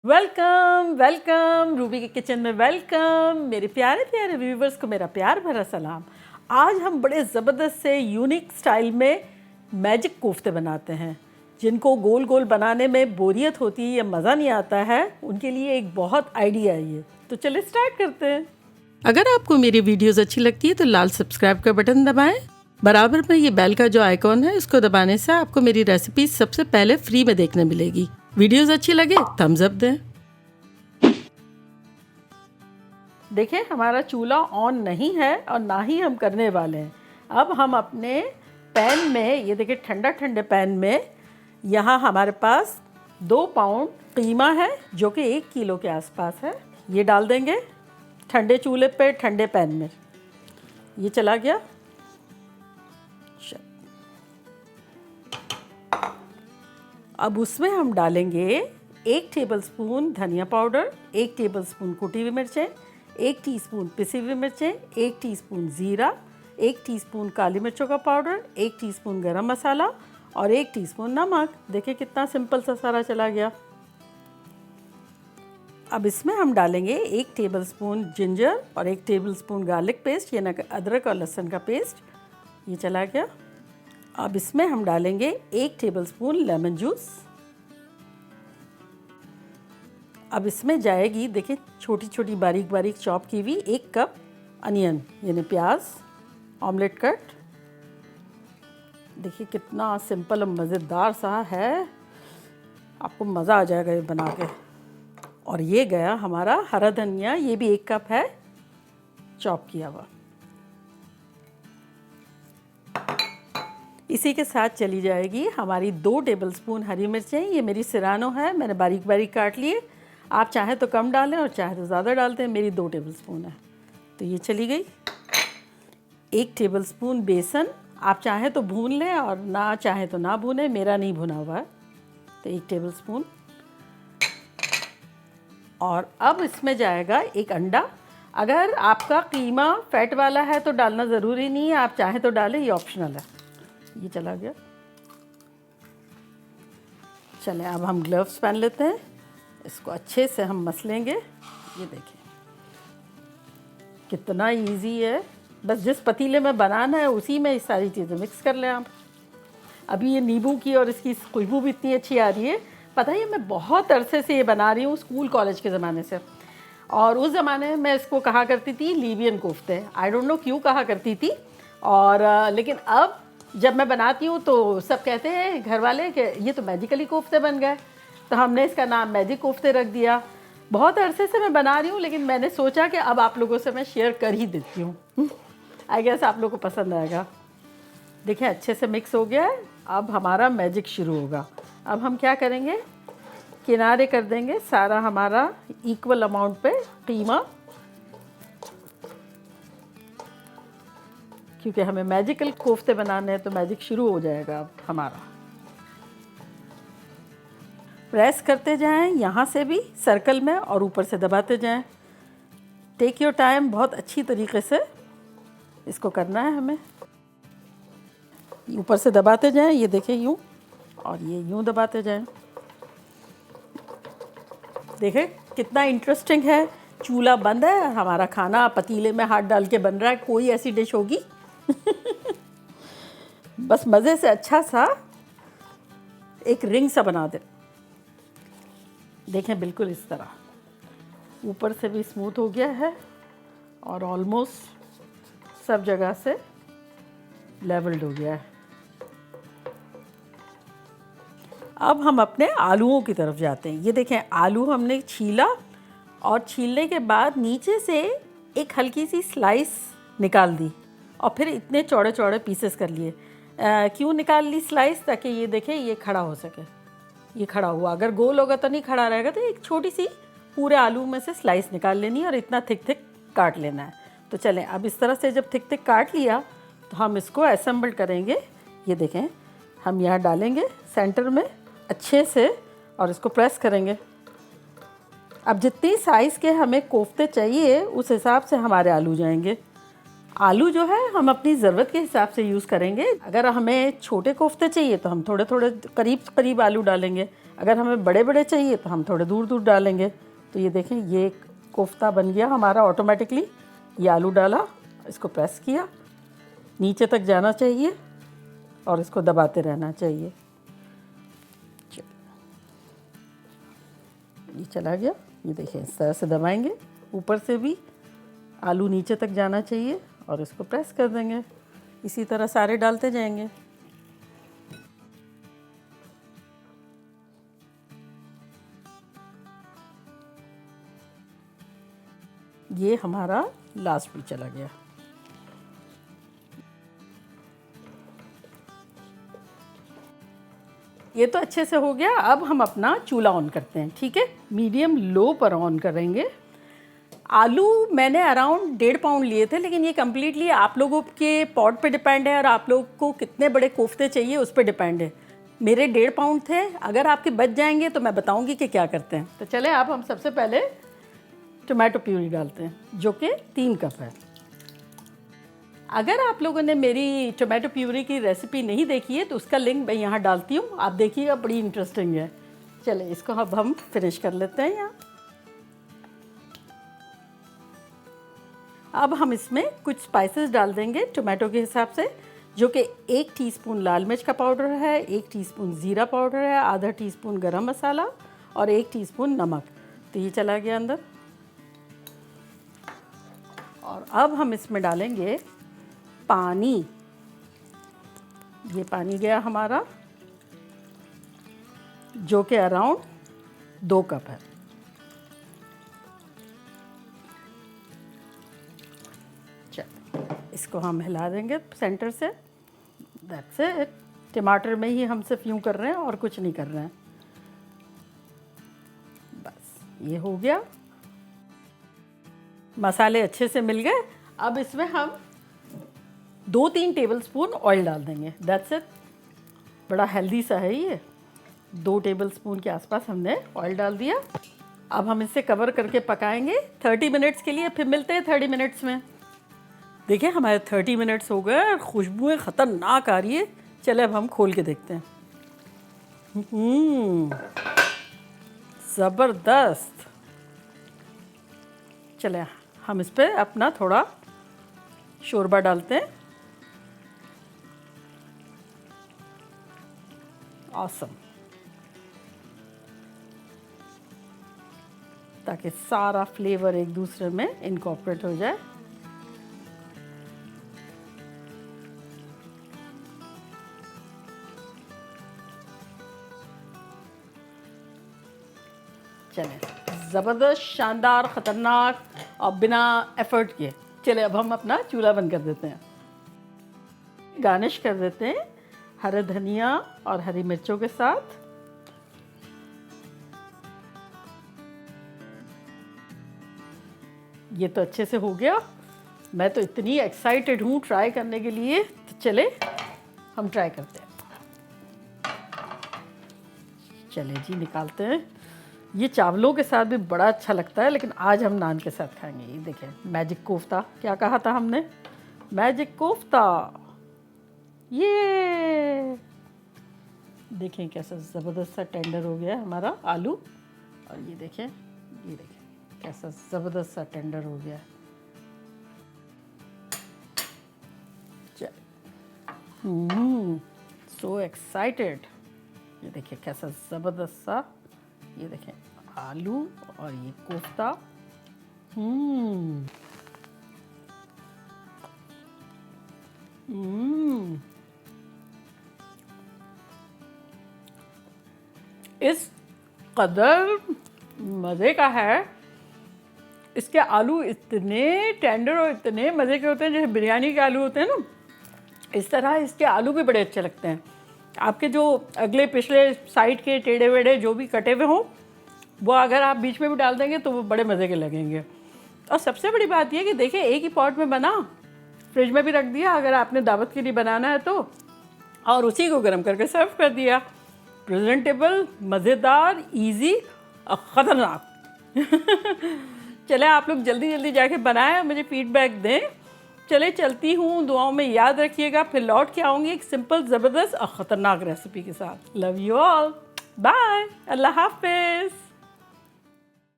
Welcome welcome Ruby के kitchen में welcome. मेरे प्यारे प्यारे व्यूवर्स को मेरा प्यार भरा सलाम। आज हम बड़े ज़बरदस्त से यूनिक स्टाइल में मैजिक कोफ्ते बनाते हैं। जिनको गोल गोल बनाने में बोरियत होती है या मज़ा नहीं आता है, उनके लिए एक बहुत आइडिया है ये। तो चलिए स्टार्ट करते हैं। अगर आपको मेरी वीडियोज़ अच्छी लगती है तो लाल सब्सक्राइब का बटन दबाएँ। बराबर में ये बेल का जो आइकॉन है, इसको दबाने से आपको मेरी रेसिपी सबसे पहले फ्री में देखने मिलेगी। वीडियोस अच्छी लगे थम्स अप दें। देखिए हमारा चूल्हा ऑन नहीं है और ना ही हम करने वाले हैं। अब हम अपने पैन में, ये देखिए ठंडा ठंडे पैन में, यहाँ हमारे पास 2 पाउंड कीमा है जो कि 1 किलो के आसपास है। ये डाल देंगे ठंडे चूल्हे पे, ठंडे पैन में। ये चला गया। अब उसमें हम डालेंगे 1 टेबलस्पून धनिया पाउडर, 1 टेबलस्पून कुटी हुई मिर्चें, 1 टीस्पून पिसी हुई मिर्चें, 1 टीस्पून ज़ीरा, 1 टीस्पून काली मिर्चों का पाउडर, 1 टीस्पून गरम मसाला और 1 टीस्पून नमक। देखिए कितना सिंपल सा सारा चला गया। अब इसमें हम डालेंगे 1 टेबलस्पून जिंजर और 1 टेबलस्पून गार्लिक पेस्ट, यानी अदरक और लहसुन का पेस्ट। ये चला गया। अब इसमें हम डालेंगे 1 टेबलस्पून लेमन जूस। अब इसमें जाएगी, देखिए छोटी छोटी बारीक बारीक चॉप की हुई 1 कप अनियन, यानी प्याज, ऑमलेट कट। देखिए कितना सिंपल और मज़ेदार सा है, आपको मज़ा आ जाएगा ये बना के। और ये गया हमारा हरा धनिया, ये भी 1 कप है चॉप किया हुआ। इसी के साथ चली जाएगी हमारी 2 टेबलस्पून हरी मिर्चें। ये मेरी सिरानो है, मैंने बारीक बारीक काट लिए। आप चाहे तो कम डालें और चाहे तो ज़्यादा डालते हैं। मेरी 2 टेबलस्पून है तो ये चली गई। 1 टेबलस्पून बेसन, आप चाहे तो भून लें और ना चाहे तो ना भूनें। मेरा नहीं भुना हुआ है तो 1 टेबलस्पून। और अब इसमें जाएगा 1 अंडा। अगर आपका कीमा फैट वाला है तो डालना ज़रूरी नहीं है, आप चाहे तो डालें, ये ऑप्शनल है। ये चला गया। चलें अब हम ग्लव्स पहन लेते हैं, इसको अच्छे से हम मसलेंगे। ये देखिए कितना इजी है, बस जिस पतीले में बनाना है उसी में ये सारी चीज़ें मिक्स कर लें आप। अभी ये नींबू की और इसकी खुशबू भी इतनी अच्छी आ रही है। पता है मैं बहुत अरसे से ये बना रही हूँ, स्कूल कॉलेज के ज़माने से। और उस ज़माने में मैं इसको कहा करती थी लीबियन कोफ्ते। आई डोंट नो क्यों कहा करती थी। और लेकिन अब जब मैं बनाती हूँ तो सब कहते हैं घर वाले कि ये तो मैजिकली कोफ्ते बन गए, तो हमने इसका नाम मैजिक कोफ्ते रख दिया। बहुत अरसे से मैं बना रही हूँ, लेकिन मैंने सोचा कि अब आप लोगों से मैं शेयर कर ही देती हूँ। आई गेस आप लोगों को पसंद आएगा। देखिए अच्छे से मिक्स हो गया है। अब हमारा मैजिक शुरू होगा। अब हम क्या करेंगे, किनारे कर देंगे सारा हमारा इक्वल अमाउंट पे कीमा, क्योंकि हमें मैजिकल कोफ्ते बनाने हैं तो मैजिक शुरू हो जाएगा अब हमारा। प्रेस करते जाएं यहाँ से भी सर्कल में और ऊपर से दबाते जाएं। टेक योर टाइम, बहुत अच्छी तरीके से इसको करना है हमें। ऊपर से दबाते जाएं, ये देखिए यूँ, और ये यूँ दबाते जाएं। देखिए कितना इंटरेस्टिंग है। चूल्हा बंद है, हमारा खाना पतीले में हाथ डाल के बन रहा है। कोई ऐसी डिश होगी बस मज़े से अच्छा सा एक रिंग सा बना दे। देखें बिल्कुल इस तरह ऊपर से भी स्मूथ हो गया है और ऑलमोस्ट सब जगह से लेवल्ड हो गया है। अब हम अपने आलूओं की तरफ जाते हैं। ये देखें आलू हमने छीला और छीलने के बाद नीचे से एक हल्की सी स्लाइस निकाल दी और फिर इतने चौड़े चौड़े पीसेस कर लिए। क्यों निकाल ली स्लाइस? ताकि ये देखें ये खड़ा हो सके। ये खड़ा हुआ, अगर गोल होगा तो नहीं खड़ा रहेगा, तो एक छोटी सी पूरे आलू में से स्लाइस निकाल लेनी है और इतना थिक थिक काट लेना है। तो चलें अब इस तरह से जब थिक थिक काट लिया तो हम इसको असेंबल करेंगे। ये देखें हम यहाँ डालेंगे सेंटर में अच्छे से और इसको प्रेस करेंगे। अब जितनी साइज़ के हमें कोफ्ते चाहिए उस हिसाब से हमारे आलू जाएंगे। आलू जो है हम अपनी ज़रूरत के हिसाब से यूज़ करेंगे। अगर हमें छोटे कोफ्ते चाहिए तो हम थोड़े थोड़े करीब करीब आलू डालेंगे, अगर हमें बड़े बड़े चाहिए तो हम थोड़े दूर दूर डालेंगे। तो ये देखें, ये कोफ्ता बन गया हमारा ऑटोमेटिकली। ये आलू डाला, इसको प्रेस किया, नीचे तक जाना चाहिए और इसको दबाते रहना चाहिए। ये चला गया, ये देखिए इस तरह से दबाएंगे, ऊपर से भी आलू नीचे तक जाना चाहिए और इसको प्रेस कर देंगे। इसी तरह सारे डालते जाएंगे। ये हमारा लास्ट भी चला गया। ये तो अच्छे से हो गया। अब हम अपना चूल्हा ऑन करते हैं, ठीक है। मीडियम लो पर ऑन करेंगे। आलू मैंने अराउंड 1.5 पाउंड लिए थे, लेकिन ये कम्प्लीटली आप लोगों के पॉट पे डिपेंड है और आप लोग को कितने बड़े कोफ्ते चाहिए उस पर डिपेंड है। मेरे 1.5 पाउंड थे, अगर आपके बच जाएंगे तो मैं बताऊंगी कि क्या करते हैं। तो चले, आप हम सबसे पहले टोमेटो प्यूरी डालते हैं, जो कि 3 कप है। अगर आप लोगों ने मेरी टोमेटो प्यूरी की रेसिपी नहीं देखी है तो उसका लिंक मैं यहाँ डालती हूँ, आप देखिएगा, बड़ी इंटरेस्टिंग है। चले, इसको अब हम फिनिश कर लेते हैं यहाँ। अब हम इसमें कुछ स्पाइसेस डाल देंगे टोमेटो के हिसाब से, जो कि 1 टीस्पून लाल मिर्च का पाउडर है, 1 टीस्पून ज़ीरा पाउडर है, आधा टीस्पून गरम मसाला और 1 टीस्पून नमक। तो ये चला गया अंदर। और अब हम इसमें डालेंगे पानी। ये पानी गया हमारा, जो कि अराउंड 2 कप है। इसको हम हिला देंगे सेंटर से। That's it. टमाटर में ही हम सिर्फ यूँ कर रहे हैं और कुछ नहीं कर रहे हैं। बस ये हो गया। मसाले अच्छे से मिल गए। अब इसमें हम 2-3 टेबलस्पून ऑयल डाल देंगे। That's it. बड़ा हेल्दी सा है ये। 2 टेबलस्पून के आसपास हमने ऑयल डाल दिया। अब हम इसे कवर करके पकाएंगे 30 मिनट्स के लिए। फिर मिलते हैं 30 मिनट्स में। देखिए हमारे 30 मिनट्स हो गए, खुशबुएं ख़तरनाक आ रही है। चले अब हम खोल के देखते हैं। ज़बरदस्त। चले हम इस पर अपना थोड़ा शोरबा डालते हैं। ऑसम। ताकि सारा फ्लेवर एक दूसरे में इनकॉर्पोरेट हो जाए। चले, ज़बरदस्त, शानदार, ख़तरनाक और बिना एफर्ट किए। चले अब हम अपना चूल्हा बंद कर देते हैं। गार्निश कर देते हैं हरे धनिया और हरी मिर्चों के साथ। ये तो अच्छे से हो गया। मैं तो इतनी एक्साइटेड हूँ ट्राई करने के लिए। तो चले हम ट्राई करते हैं। चले जी, निकालते हैं। ये चावलों के साथ भी बड़ा अच्छा लगता है, लेकिन आज हम नान के साथ खाएंगे। ये देखें, मैजिक कोफ्ता। क्या कहा था हमने? मैजिक कोफ्ता। ये देखें कैसा ज़बरदस्त सा टेंडर हो गया है हमारा आलू। और ये देखें कैसा ज़बरदस्त सा टेंडर हो गया है। So excited. ये देखिए कैसा ज़बरदस्त सा, ये देखें आलू और ये कोफ्ता। इस कदर मज़े का है। इसके आलू इतने टेंडर और इतने मज़े के होते हैं, जैसे बिरयानी के आलू होते हैं ना, इस तरह इसके आलू भी बड़े अच्छे लगते हैं। आपके जो अगले पिछले साइड के टेढ़े वेढ़े जो भी कटे हुए हों, वो अगर आप बीच में भी डाल देंगे तो वो बड़े मज़े के लगेंगे। और सबसे बड़ी बात यह कि देखिए, एक ही पॉट में बना, फ्रिज में भी रख दिया अगर आपने दावत के लिए बनाना है तो, और उसी को गर्म करके सर्व कर दिया। प्रेजेंटेबल, मज़ेदार, इजी और ख़तरनाक। चले आप लोग जल्दी जल्दी जाके बनाएं, मुझे फीडबैक दें। चले चलती हूँ, दुआओं में याद रखिएगा, फिर लौट के आऊँगी एक सिंपल ज़बरदस्त और ख़तरनाक रेसिपी के साथ। लव यू ऑल, बाय, अल्लाह हाफिज़।